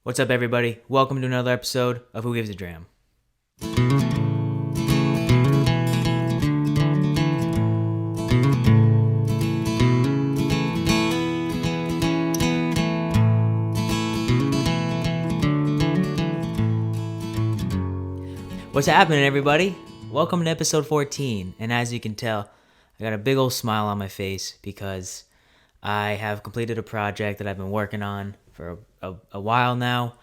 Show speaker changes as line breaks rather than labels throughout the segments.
What's up, everybody? Welcome to another episode of Who Gives a Dram. What's happening, everybody? Welcome to episode 14. And as you can tell, I got a big old smile on my face because I have completed a project that I've been working on for a while now.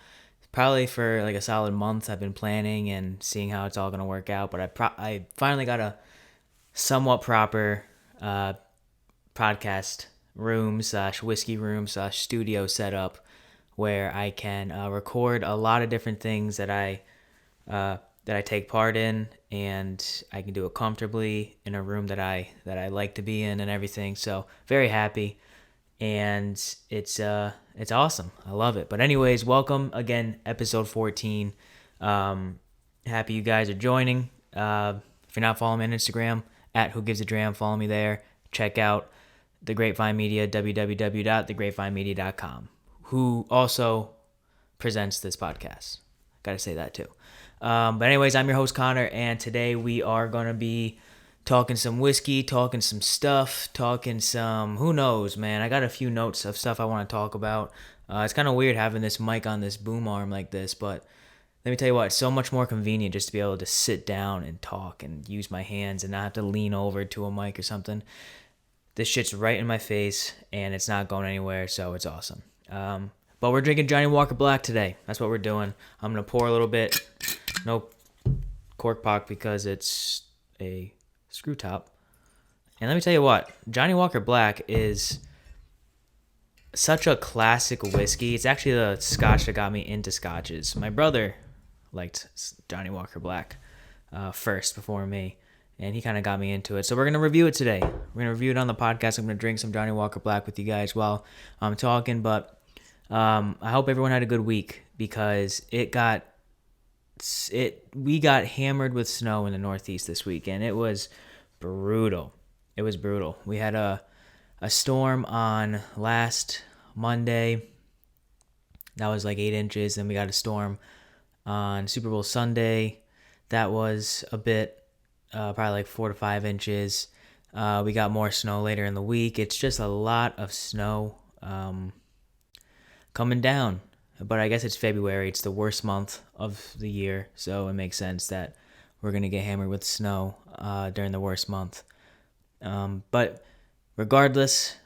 Probably for like a solid month. I've been planning and seeing how it's all going to work out. But I finally got a somewhat proper podcast room / whiskey room / studio set up where I can record a lot of different things that I take part in, and I can do it comfortably in a room that I like to be in and everything. So very happy, and it's awesome. I love it. But anyways, welcome again, episode 14. Happy you guys are joining. If you're not following me on Instagram at Who Gives a Dram, follow me there. Check out The Grapevine Media, www.thegrapevinemedia.com, who also presents this podcast. Gotta say that too. But anyways, I'm your host, Connor, and today we are going to be talking some whiskey, talking some stuff, talking some, who knows, man. I got a few notes of stuff I want to talk about. It's kind of weird having this mic on this boom arm like this, but let me tell you what, it's so much more convenient just to be able to sit down and talk and use my hands and not have to lean over to a mic or something. This shit's right in my face, and it's not going anywhere, so it's awesome. But we're drinking Johnnie Walker Black today. That's what we're doing. I'm going to pour a little bit. No cork pop because it's a screw top. And let me tell you what, Johnnie Walker Black is such a classic whiskey. It's actually the scotch that got me into scotches. My brother liked Johnnie Walker Black first before me, and he kind of got me into it. So we're going to review it today. We're going to review it on the podcast. I'm going to drink some Johnnie Walker Black with you guys while I'm talking, but I hope everyone had a good week because we got hammered with snow in the Northeast this week, and it was brutal. It was brutal. We had a storm on last Monday that was like 8 inches. Then we got a storm on Super Bowl Sunday that was a bit, probably like 4 to 5 inches. We got more snow later in the week. It's just a lot of snow coming down. But I guess it's February. It's the worst month of the year, so it makes sense that we're going to get hammered with snow during the worst month. But regardless,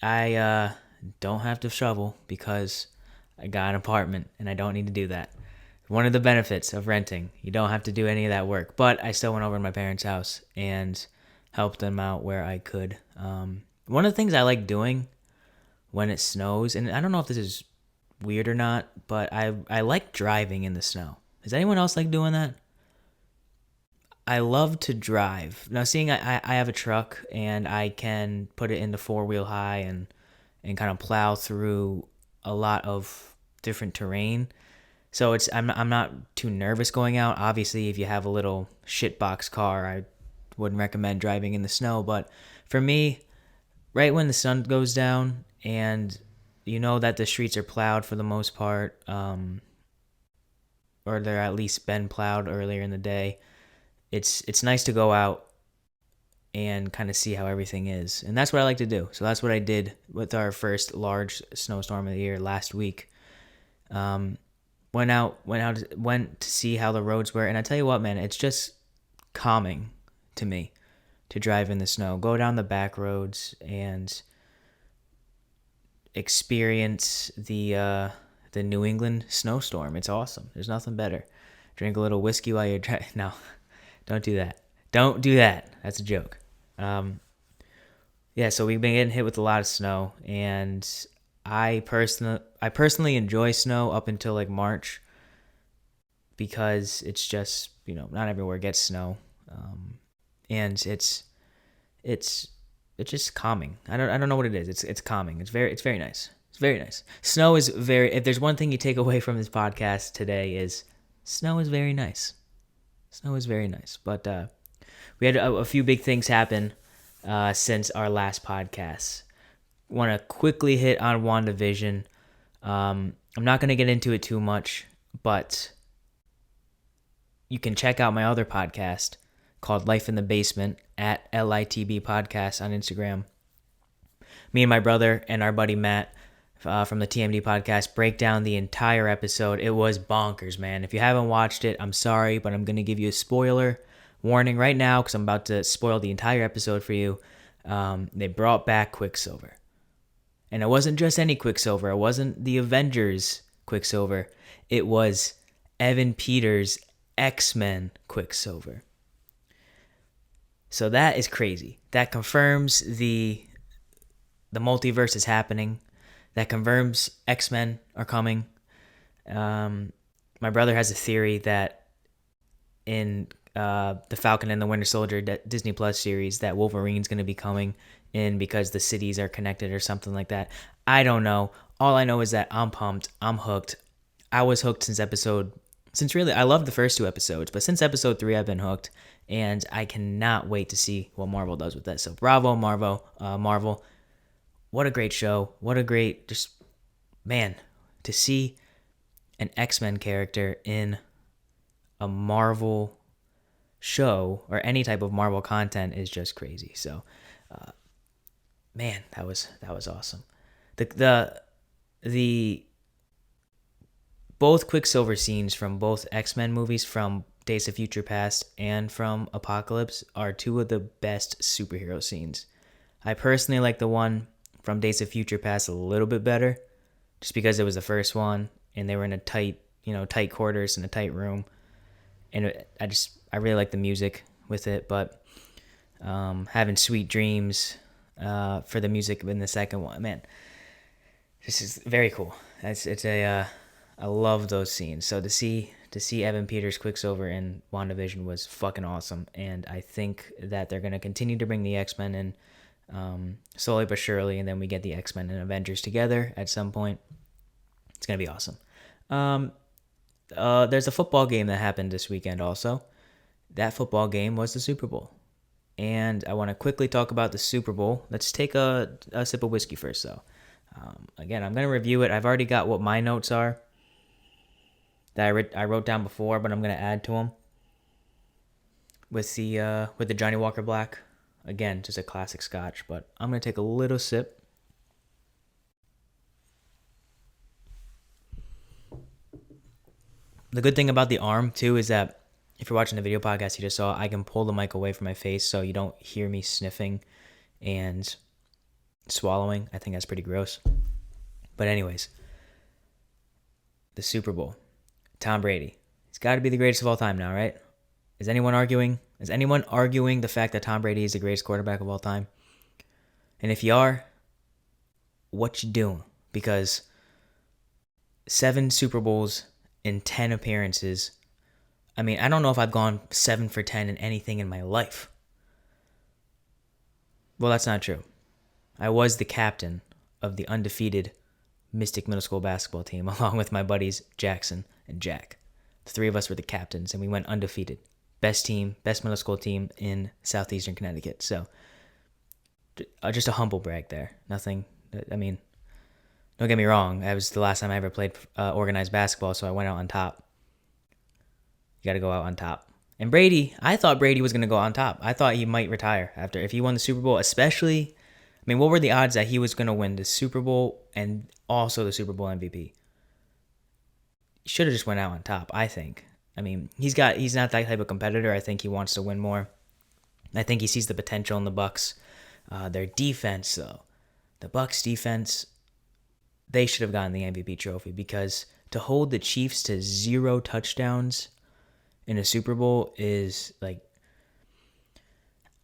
I don't have to shovel because I got an apartment, and I don't need to do that. One of the benefits of renting, you don't have to do any of that work. But I still went over to my parents' house and helped them out where I could. One of the things I like doing when it snows, and I don't know if this is weird or not, but I like driving in the snow. Does anyone else like doing that? I love to drive. Now, seeing I have a truck and I can put it into 4-wheel high and kind of plow through a lot of different terrain. So I'm not too nervous going out. Obviously, if you have a little shitbox car, I wouldn't recommend driving in the snow. But for me, right when the sun goes down and you know that the streets are plowed for the most part, or they're at least been plowed earlier in the day, it's nice to go out and kind of see how everything is. And that's what I like to do. So that's what I did with our first large snowstorm of the year last week. Went to see how the roads were. And I tell you what, man, it's just calming to me to drive in the snow. Go down the back roads and experience the New England snowstorm. It's awesome. There's nothing better. Drink a little whiskey while you're driving. No, don't do that. Don't do that. That's a joke. Yeah, so we've been getting hit with a lot of snow, and I personally enjoy snow up until like March because it's just, not everywhere gets snow, and it's just calming. I don't know what it is. It's calming. It's very nice. It's very nice. Snow is if there's one thing you take away from this podcast today is snow is very nice. Snow is very nice. But we had a few big things happen since our last podcast. Want to quickly hit on WandaVision. I'm not going to get into it too much, but you can check out my other podcast called Life in the Basement at LITB Podcast on Instagram. Me and my brother and our buddy Matt from the TMD podcast break down the entire episode. It was bonkers, man. If you haven't watched it, I'm sorry, but I'm going to give you a spoiler warning right now because I'm about to spoil the entire episode for you. They brought back Quicksilver. And it wasn't just any Quicksilver. It wasn't the Avengers Quicksilver. It was Evan Peters' X-Men Quicksilver. So that is crazy. That confirms the multiverse is happening. That confirms X-Men are coming. My brother has a theory that in the Falcon and the Winter Soldier Disney Plus series that Wolverine's going to be coming in because the cities are connected or something like that. I don't know. All I know is that I'm pumped. I'm hooked. I was hooked since really I loved the first 2 episodes, but since episode 3 I've been hooked, and I cannot wait to see what Marvel does with that. So bravo, Marvel. What a great show. What a great, just, man, to see an X-Men character in a Marvel show or any type of Marvel content is just crazy. So, man, that was awesome. The both Quicksilver scenes from both X-Men movies, from Days of Future Past and from Apocalypse, are 2 of the best superhero scenes. I personally like the one from Days of Future Past a little bit better, just because it was the first one and they were in a tight quarters in a tight room, and I really like the music with it. But having Sweet Dreams for the music in the second one, man, this is very cool. I love those scenes. So to see Evan Peters' Quicksilver in WandaVision was fucking awesome, and I think that they're gonna continue to bring the X-Men in. Slowly but surely, and then we get the X-Men and Avengers together at some point. It's gonna be awesome. There's a football game that happened this weekend also. That football game was the Super Bowl, and I want to quickly talk about the Super Bowl. Let's take a sip of whiskey first, though. Again, I'm gonna review it. I've already got what my notes are that I wrote down before, but I'm gonna add to them with the Johnnie Walker Black. Again, just a classic scotch, but I'm going to take a little sip. The good thing about the arm, too, is that if you're watching the video podcast you just saw, I can pull the mic away from my face so you don't hear me sniffing and swallowing. I think that's pretty gross. But anyways, the Super Bowl. Tom Brady. He's got to be the greatest of all time now, right? Is anyone arguing the fact that Tom Brady is the greatest quarterback of all time? And if you are, what you doing? Because 7 Super Bowls in 10 appearances. I mean, I don't know if I've gone 7 for 10 in anything in my life. Well, that's not true. I was the captain of the undefeated Mystic Middle School basketball team, along with my buddies Jackson and Jack. The 3 of us were the captains, and we went undefeated. Best middle school team in southeastern Connecticut. So, just a humble brag there. Nothing, I mean, don't get me wrong. That was the last time I ever played organized basketball, so I went out on top. You got to go out on top. And Brady, I thought Brady was going to go on top. I thought he might retire if he won the Super Bowl, especially, I mean, what were the odds that he was going to win the Super Bowl and also the Super Bowl MVP? He should have just went out on top, I think. I mean, he's not that type of competitor. I think he wants to win more. I think he sees the potential in the Bucs. Their defense, though, the Bucs defense, they should have gotten the MVP trophy, because to hold the Chiefs to 0 touchdowns in a Super Bowl is like,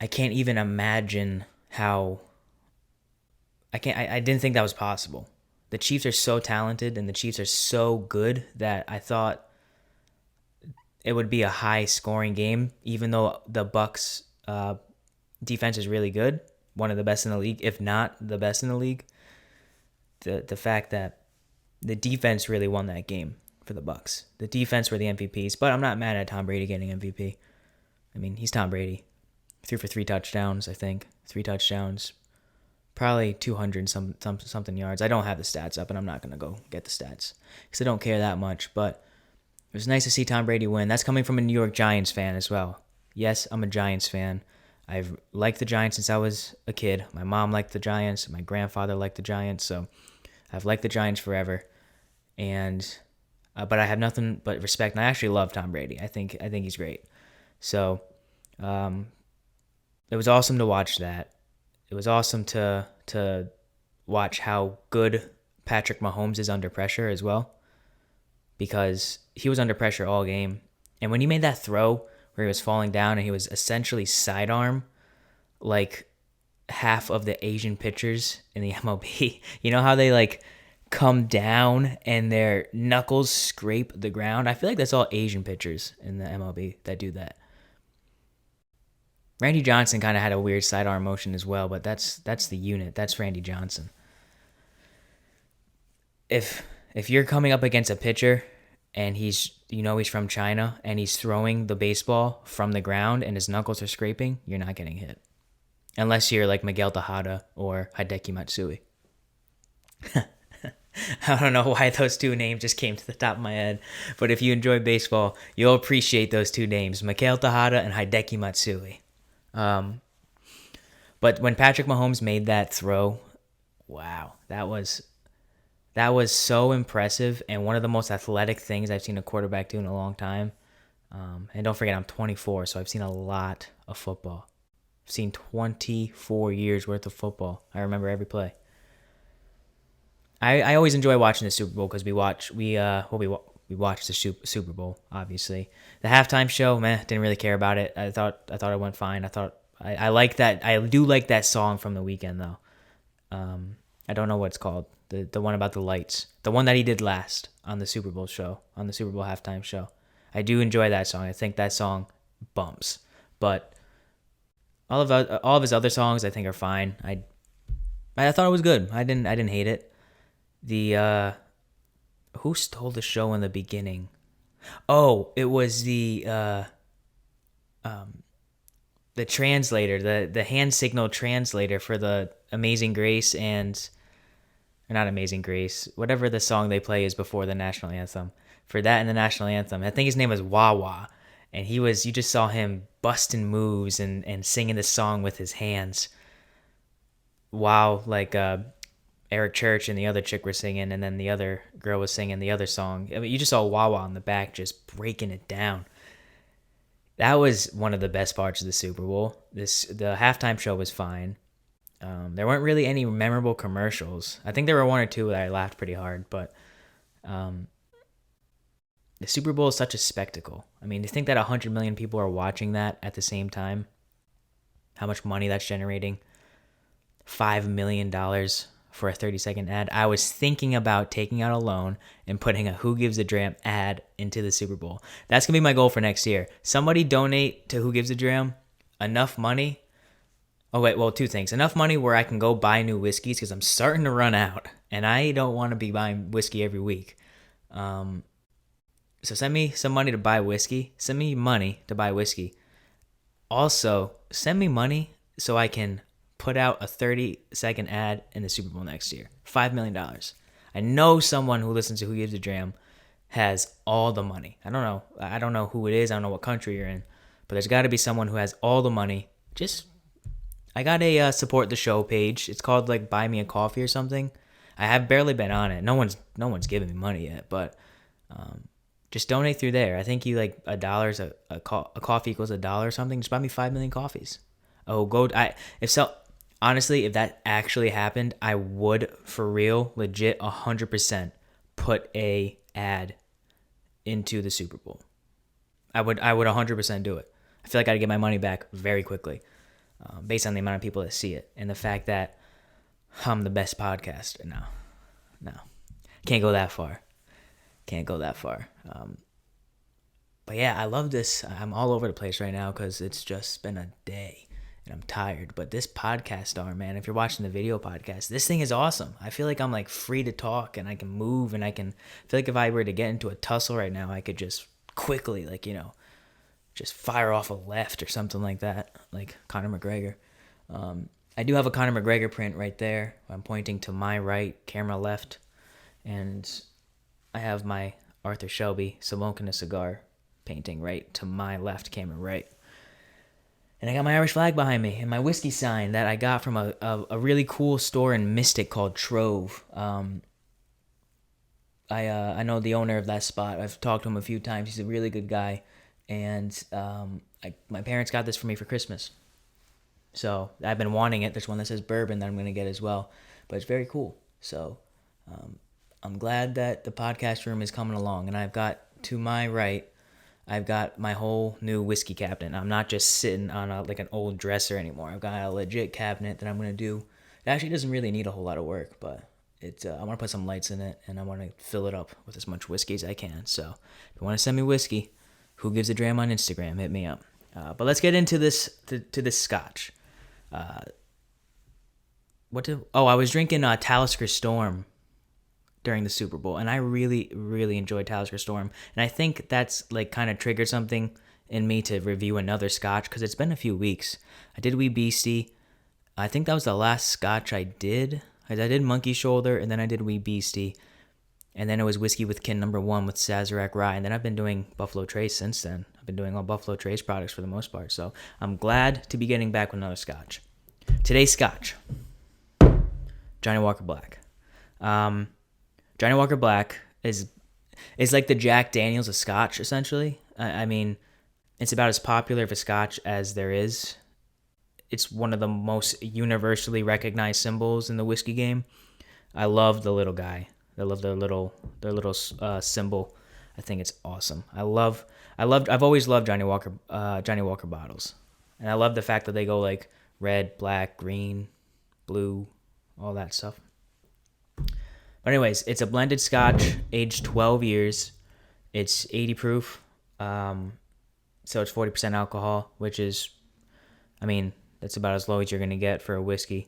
I can't even imagine how. I didn't think that was possible. The Chiefs are so talented and the Chiefs are so good that I thought it would be a high scoring game, even though the Bucs defense is really good, one of the best in the league, if not the best in the league. The fact that the defense really won that game for the Bucs. The defense were the MVPs, but I'm not mad at Tom Brady getting MVP. I mean, he's Tom Brady. Threw for 3 touchdowns, I think. 3 touchdowns, Probably 200 something yards. I don't have the stats up, and I'm not gonna go get the stats because I don't care that much. But it was nice to see Tom Brady win. That's coming from a New York Giants fan as well. Yes, I'm a Giants fan. I've liked the Giants since I was a kid. My mom liked the Giants. My grandfather liked the Giants. So I've liked the Giants forever. And but I have nothing but respect. And I actually love Tom Brady. I think he's great. So um, it was awesome to watch that. It was awesome to watch how good Patrick Mahomes is under pressure as well, because he was under pressure all game. And when he made that throw where he was falling down and he was essentially sidearm like half of the Asian pitchers in the MLB, you know how they like come down and their knuckles scrape the ground? I feel like that's all Asian pitchers in the MLB that do that. Randy Johnson kind of had a weird sidearm motion as well, but that's the unit. That's Randy Johnson. If you're coming up against a pitcher and he's from China and he's throwing the baseball from the ground and his knuckles are scraping, you're not getting hit. Unless you're like Miguel Tejada or Hideki Matsui. I don't know why those two names just came to the top of my head, but if you enjoy baseball, you'll appreciate those two names, Miguel Tejada and Hideki Matsui. But when Patrick Mahomes made that throw, wow, that was so impressive and one of the most athletic things I've seen a quarterback do in a long time. And don't forget, I'm 24, so I've seen a lot of football. I've seen 24 years worth of football. I remember every play. I always enjoy watching the Super Bowl because we watch the Super Bowl, obviously. The halftime show, didn't really care about it. I thought it went fine. I like that. I do like that song from The Weeknd though. I don't know what it's called. The one about the lights. The one that he did last on the Super Bowl show, on the Super Bowl halftime show. I do enjoy that song. I think that song bumps. But all of his other songs I think are fine. I thought it was good. I didn't hate it. The who stole the show in the beginning? Oh, it was the translator, the hand signal translator for the Amazing Grace or not Amazing Grace, whatever the song they play is before the national anthem. For that and the national anthem, I think his name was Wawa, and you just saw him busting moves and singing the song with his hands. Wow, like Eric Church and the other chick were singing, and then the other girl was singing the other song. I mean, you just saw Wawa in the back just breaking it down. That was one of the best parts of the Super Bowl. The halftime show was fine. There weren't really any memorable commercials. I think there were one or two that I laughed pretty hard, but the Super Bowl is such a spectacle. I mean, to think that 100 million people are watching that at the same time, how much money that's generating, $5 million for a 30-second ad. I was thinking about taking out a loan and putting a Who Gives a Dram ad into the Super Bowl. That's going to be my goal for next year. Somebody donate to Who Gives a Dram enough money. Oh, wait, well, two things. Enough money where I can go buy new whiskeys because I'm starting to run out, and I don't want to be buying whiskey every week. So send me some money to buy whiskey. Send me money to buy whiskey. Also, send me money so I can put out a 30-second ad in the Super Bowl next year. $5 million. I know someone who listens to Who Gives a Dram has all the money. I don't know who it is. I don't know what country you're in. But there's got to be someone who has all the money. I got a support the show page. It's called like Buy Me a Coffee or something. I have barely been on it. No one's giving me money yet, but just donate through there. I think you like $1 a coffee equals $1 or something. Just buy me 5 million coffees. Honestly, if that actually happened, I would, for real, legit, 100% put a ad into the Super Bowl. I would 100% do it. I feel like I'd get my money back very quickly, based on the amount of people that see it and the fact that I'm the best podcaster. No, can't go that far. But yeah, I love this. I'm all over the place right now because it's just been a day. And I'm tired, but this podcast star, man, if you're watching the video podcast, this thing is awesome. I feel like I'm like free to talk and I can move and I feel like if I were to get into a tussle right now, I could just quickly, just fire off a left or something like that, like Conor McGregor. I do have a Conor McGregor print right there. I'm pointing to my right, camera left, and I have my Arthur Shelby smoking a cigar painting right to my left, camera right. And I got my Irish flag behind me and my whiskey sign that I got from a really cool store in Mystic called Trove. I know the owner of that spot. I've talked to him a few times. He's a really good guy, and my parents got this for me for Christmas. So I've been wanting it. There's one that says bourbon that I'm gonna get as well, but it's very cool. So I'm glad that the podcast room is coming along, and I've got to my right, I've got my whole new whiskey cabinet. I'm not just sitting on like an old dresser anymore. I've got a legit cabinet that I'm gonna do. It actually doesn't really need a whole lot of work, but I want to put some lights in it, and I want to fill it up with as much whiskey as I can. So if you want to send me whiskey, who gives a dram on Instagram? Hit me up. But let's get into this to this scotch. I was drinking Talisker Storm during the Super Bowl, and I really, really enjoyed Talisker Storm. And I think that's like kind of triggered something in me to review another scotch because it's been a few weeks. I did Wee Beastie. I think that was the last scotch I did. I did Monkey Shoulder, and then I did Wee Beastie. And then it was Whiskey with Kin #1 with Sazerac Rye. And then I've been doing Buffalo Trace since then. I've been doing all Buffalo Trace products for the most part. So I'm glad to be getting back with another scotch. Today's scotch, Johnnie Walker Black. Johnnie Walker Black is like the Jack Daniels of scotch, essentially. I mean, it's about as popular of a scotch as there is. It's one of the most universally recognized symbols in the whiskey game. I love the little guy. I love their little symbol. I think it's awesome. I've always loved Johnnie Walker bottles, and I love the fact that they go like red, black, green, blue, all that stuff. But anyways, it's a blended scotch, aged 12 years. It's 80 proof, so it's 40% alcohol, which is, I mean, that's about as low as you're gonna get for a whiskey.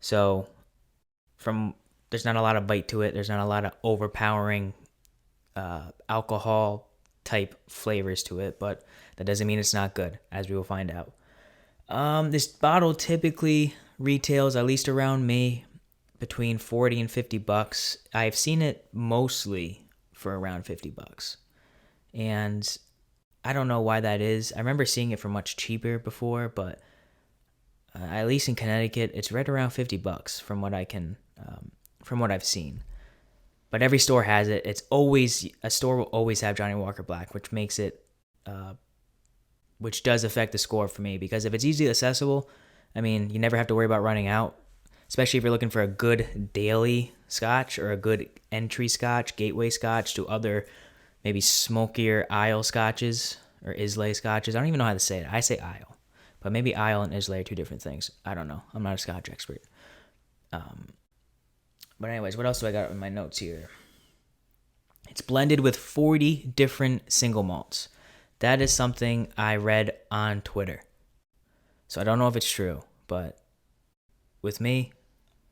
So there's not a lot of bite to it. There's not a lot of overpowering alcohol type flavors to it, but that doesn't mean it's not good, as we will find out. This bottle typically retails, at least around me, between $40 and $50. I've seen it mostly for around $50, and I don't know why that is. I remember seeing it for much cheaper before, but at least in Connecticut, it's right around $50 from what I've seen. But every store has it. A store will always have Johnnie Walker Black, which makes it, which does affect the score for me, because if it's easily accessible, I mean, you never have to worry about running out, especially if you're looking for a good daily scotch or a good entry scotch, gateway scotch to other maybe smokier Isle scotches or Islay scotches. I don't even know how to say it. I say Isle, but maybe Isle and Islay are two different things. I don't know. I'm not a scotch expert. But anyways, what else do I got in my notes here? It's blended with 40 different single malts. That is something I read on Twitter. So I don't know if it's true, but with me,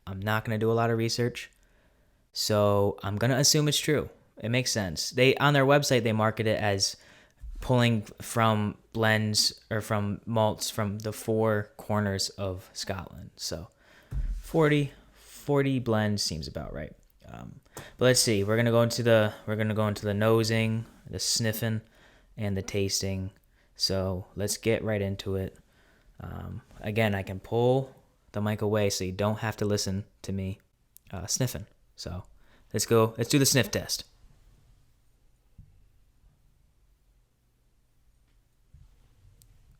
I'm not going to do a lot of research. So I'm going to assume it's true. It makes sense. On their website, they market it as pulling from blends or from malts from the four corners of Scotland. So 40 blends seems about right. But let's see. We're gonna go into the nosing, the sniffing, and the tasting. So let's get right into it. Again, I can pull the mic away so you don't have to listen to me sniffing. So let's go. Let's do the sniff test.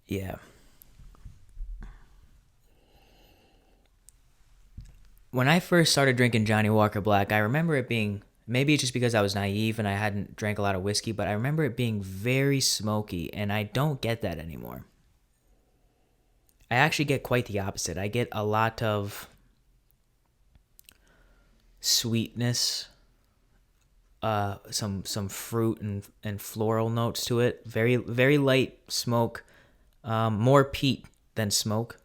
Yeah. When I first started drinking Johnnie Walker Black, I remember it being, maybe it's just because I was naive and I hadn't drank a lot of whiskey, but I remember it being very smoky, and I don't get that anymore. I actually get quite the opposite. I get a lot of sweetness, some fruit and floral notes to it. Very, very light smoke, more peat than smoke.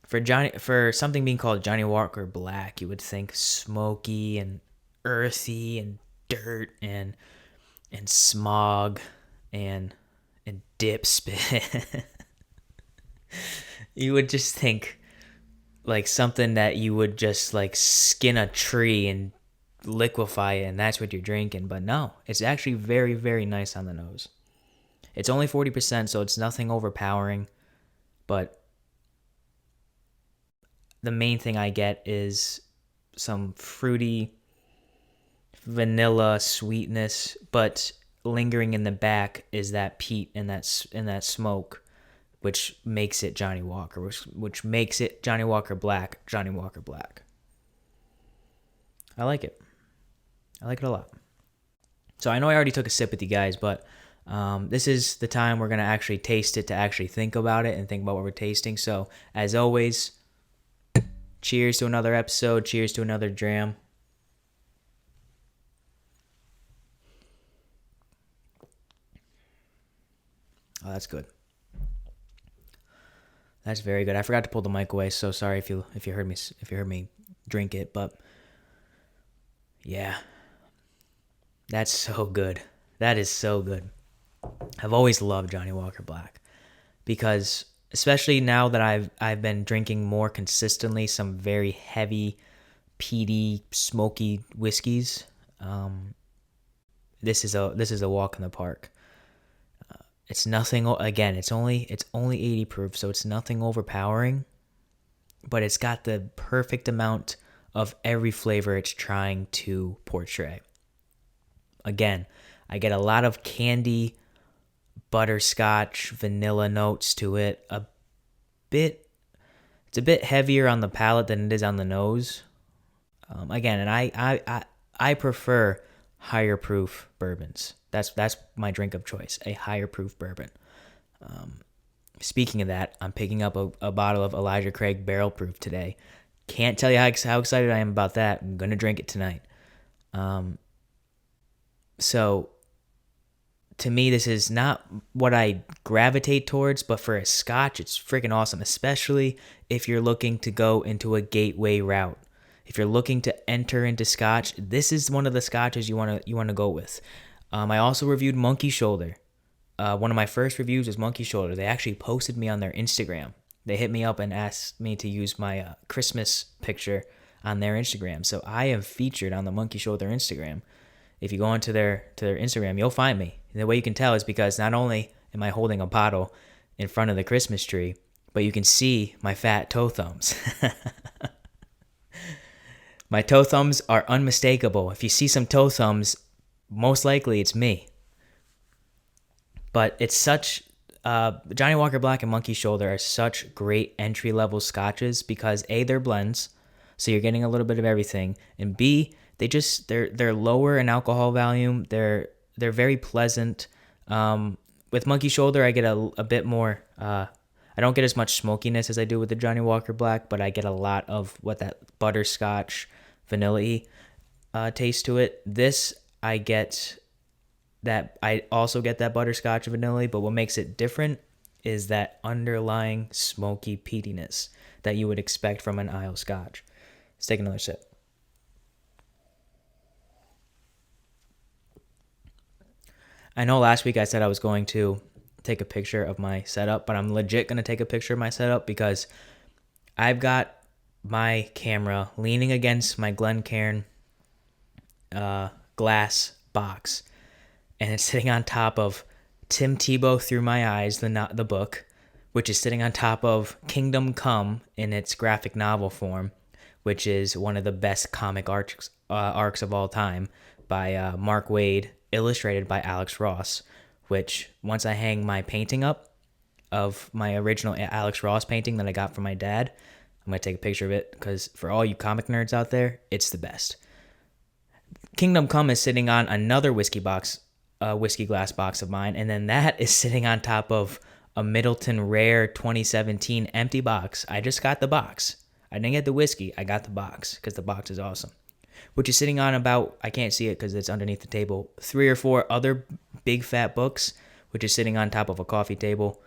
For something being called Johnnie Walker Black, you would think smoky and earthy and dirt and smog and dip spit. You would just think like something that you would just like skin a tree and liquefy it, and that's what you're drinking. But no, it's actually very, very nice on the nose. It's only 40%, so it's nothing overpowering. But the main thing I get is some fruity vanilla sweetness, but lingering in the back is that peat and that smoke, which makes it Johnnie Walker, which makes it Johnnie Walker Black, Johnnie Walker Black. I like it. I like it a lot. So I know I already took a sip with you guys, but this is the time we're going to actually taste it, to actually think about it and think about what we're tasting. So as always, cheers to another episode. Cheers to another dram. Oh, that's good. That's very good. I forgot to pull the mic away, so sorry if you heard me drink it, but yeah. That's so good. That is so good. I've always loved Johnnie Walker Black because, especially now that I've been drinking more consistently some very heavy, peaty, smoky whiskeys. This is a walk in the park. It's nothing. Again, it's only 80 proof, so it's nothing overpowering, but it's got the perfect amount of every flavor it's trying to portray. Again, I get a lot of candy, butterscotch, vanilla notes to it. It's a bit heavier on the palate than it is on the nose. Again, and I prefer higher proof bourbons. That's my drink of choice, a higher proof bourbon. Speaking of that, I'm picking up a bottle of Elijah Craig Barrel Proof today. Can't tell you how excited I am about that. I'm gonna drink it tonight. So to me, this is not what I gravitate towards, but for a scotch, it's freaking awesome, especially if you're looking to go into a gateway route. If you're looking to enter into scotch, this is one of the scotches you want to go with. I also reviewed Monkey Shoulder. One of my first reviews was Monkey Shoulder. They actually posted me on their Instagram. They hit me up and asked me to use my Christmas picture on their Instagram. So I am featured on the Monkey Shoulder Instagram. If you go onto their Instagram, you'll find me. And the way you can tell is because not only am I holding a bottle in front of the Christmas tree, but you can see my fat toe thumbs. My toe thumbs are unmistakable. If you see some toe thumbs, most likely it's me. But it's such Johnnie Walker Black and Monkey Shoulder are such great entry-level scotches because A, they're blends, so you're getting a little bit of everything, and B, they're lower in alcohol volume. They're very pleasant. With Monkey Shoulder, I get a bit more. I don't get as much smokiness as I do with the Johnnie Walker Black, but I get a lot of what that butterscotch, vanilla-y taste to it. This I get that. I also get that butterscotch vanilla, but what makes it different is that underlying smoky peatiness that you would expect from an Isle Scotch. Let's take another sip. I know last week I said I was going to take a picture of my setup, but I'm legit going to take a picture of my setup because I've got my camera leaning against my Glencairn glass box, and it's sitting on top of Tim Tebow Through My Eyes, the book, which is sitting on top of Kingdom Come in its graphic novel form, which is one of the best comic arcs of all time by Mark Waid, illustrated by Alex Ross, which once I hang my painting up of my original Alex Ross painting that I got from my dad, I'm going to take a picture of it because for all you comic nerds out there, it's the best. Kingdom Come is sitting on another whiskey glass box of mine, and then that is sitting on top of a Middleton Rare 2017 empty box. I just got the box. I didn't get the whiskey. I got the box because the box is awesome. Which is sitting on about, I can't see it because it's underneath the table, 3 or 4 other big fat books, which is sitting on top of a coffee table.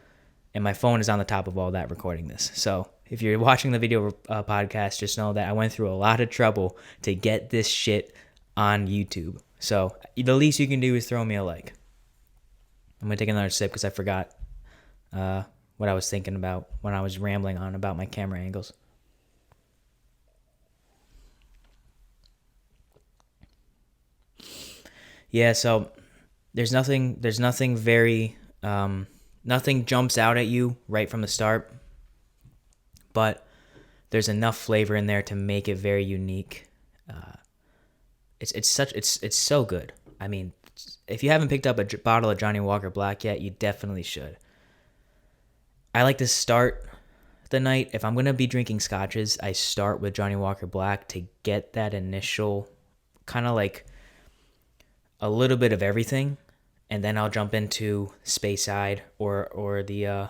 And my phone is on the top of all that recording this. So if you're watching the video podcast, just know that I went through a lot of trouble to get this shit on YouTube. So the least you can do is throw me a like. I'm going to take another sip because I forgot what I was thinking about when I was rambling on about my camera angles. Yeah, so there's nothing very nothing jumps out at you right from the start, but there's enough flavor in there to make it very unique. It's so good. I mean, if you haven't picked up a bottle of Johnnie Walker Black yet, you definitely should. I like to start the night. If I'm going to be drinking scotches, I start with Johnnie Walker Black to get that initial kind of like a little bit of everything, and then I'll jump into Speyside or the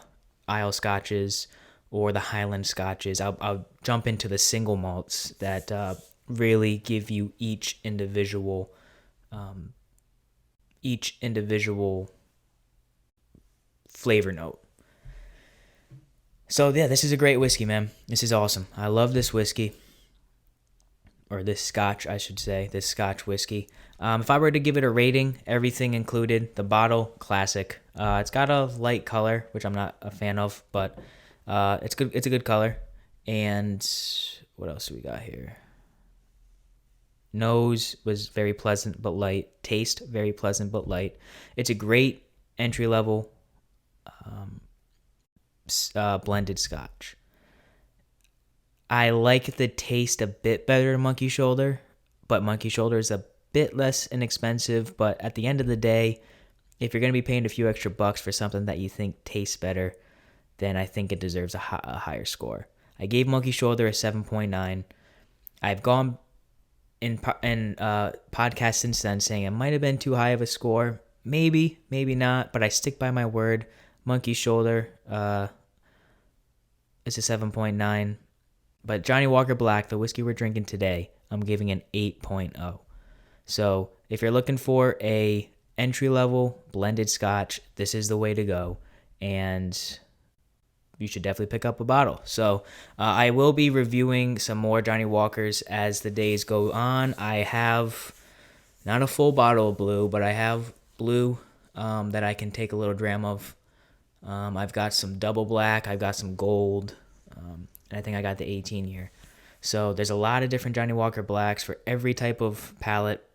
Isle Scotches or the Highland Scotches. I'll jump into the single malts that really give you each individual flavor note. So yeah, this is a great whiskey, man. This is awesome. I love this whiskey, or this scotch, I should say, this scotch whiskey. If I were to give it a rating, everything included, the bottle, classic. It's got a light color, which I'm not a fan of, but it's good. It's a good color. And what else do we got here? Nose was very pleasant but light. Taste, very pleasant but light. It's a great entry-level blended scotch. I like the taste a bit better than Monkey Shoulder, but Monkey Shoulder is a bit less inexpensive. But at the end of the day, if you're going to be paying a few extra bucks for something that you think tastes better, then I think it deserves a higher score. I gave Monkey Shoulder a 7.9. I've gone in podcasts since then saying it might have been too high of a score. Maybe, maybe not, but I stick by my word. Monkey Shoulder is a 7.9. But Johnnie Walker Black, the whiskey we're drinking today, I'm giving an 8.0. So if you're looking for a entry-level blended scotch, this is the way to go. And you should definitely pick up a bottle. So I will be reviewing some more Johnnie Walkers as the days go on. I have not a full bottle of blue, but I have blue that I can take a little dram of. I've got some double black. I've got some gold. And I think I got the 18 year. So there's a lot of different Johnnie Walker Blacks for every type of palate.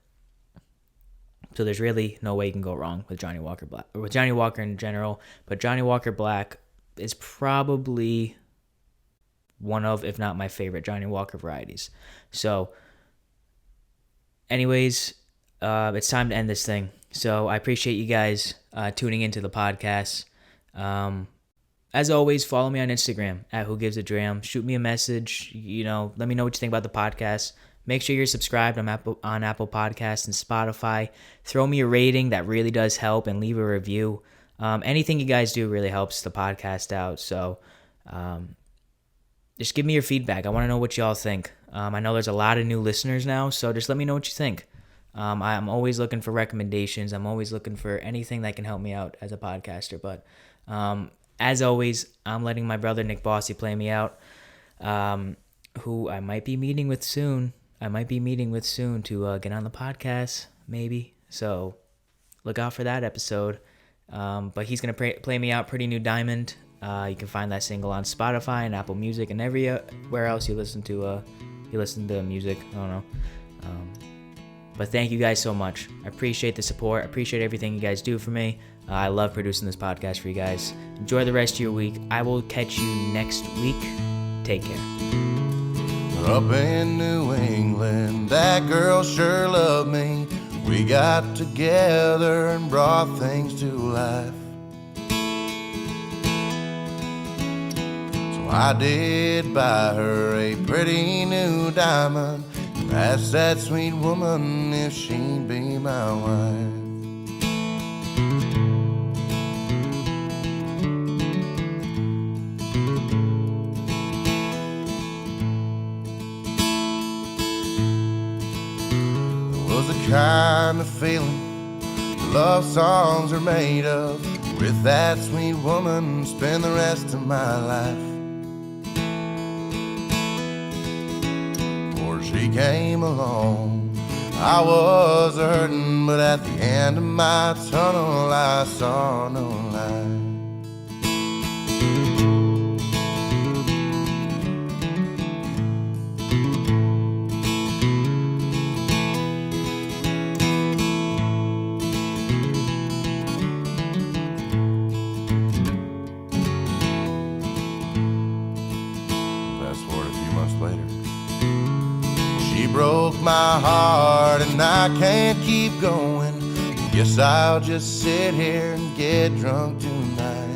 So there's really no way you can go wrong with Johnnie Walker Black, or with Johnnie Walker in general. But Johnnie Walker Black is probably one of, if not my favorite, Johnnie Walker varieties. So anyways, it's time to end this thing. So I appreciate you guys tuning into the podcast. As always, follow me on Instagram at Who Gives a Dram. Shoot me a message. Let me know what you think about the podcast. Make sure you're subscribed on Apple Podcasts and Spotify. Throw me a rating. That really does help. And leave a review. Anything you guys do really helps the podcast out. So just give me your feedback. I want to know what y'all think. I know there's a lot of new listeners now, so just let me know what you think. I'm always looking for recommendations. I'm always looking for anything that can help me out as a podcaster. But as always, I'm letting my brother Nick Bossy play me out, who I might be meeting with soon. To get on the podcast, maybe. So look out for that episode. But he's going to play me out, Pretty New Diamond. You can find that single on Spotify and Apple Music and everywhere else you listen to music. I don't know. But thank you guys so much. I appreciate the support. I appreciate everything you guys do for me. I love producing this podcast for you guys. Enjoy the rest of your week. I will catch you next week. Take care.
Up in New England, that girl sure loved me. We got together and brought things to life. So I did buy her a pretty new diamond. Ask that sweet woman if she'd be my wife. There was a kind of feeling love songs are made of. With that sweet woman, spend the rest of my life. She came along, I was hurting, but at the end of my tunnel I saw no light. broke my heart and I can't keep going. Guess I'll just sit here and get drunk tonight.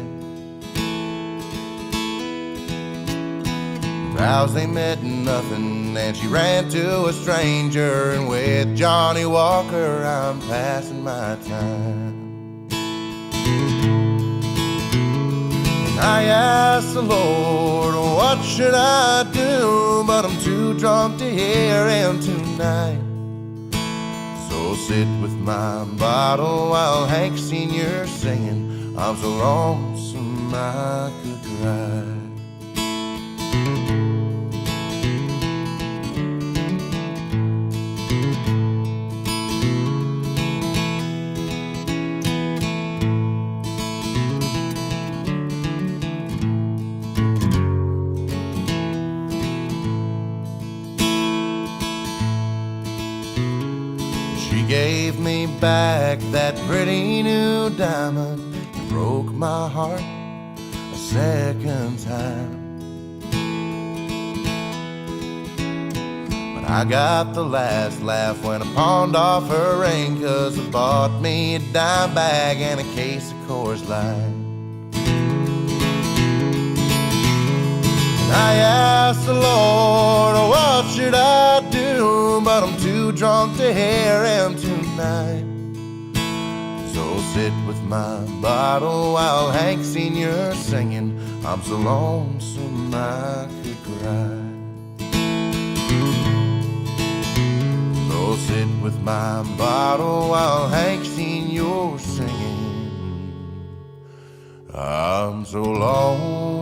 Vows they meant nothing and she ran to a stranger, and with Johnnie Walker I'm passing my time. And I asked the Lord, what should I do? But I'm too drunk to hear him tonight. So sit with my bottle while Hank Sr.'s singing. I'm so lonesome I could cry. She gave me back that pretty new diamond and broke my heart a second time. But I got the last laugh when I pawned off her ring, 'cause I bought me a dime bag and a case of Coors Light. I asked the Lord, what should I do? But I'm too drunk to hear him tonight. So sit with my bottle while Hank Sr.'s singing. I'm so lonesome I could cry. So sit with my bottle while Hank Sr.'s singing. I'm so lonesome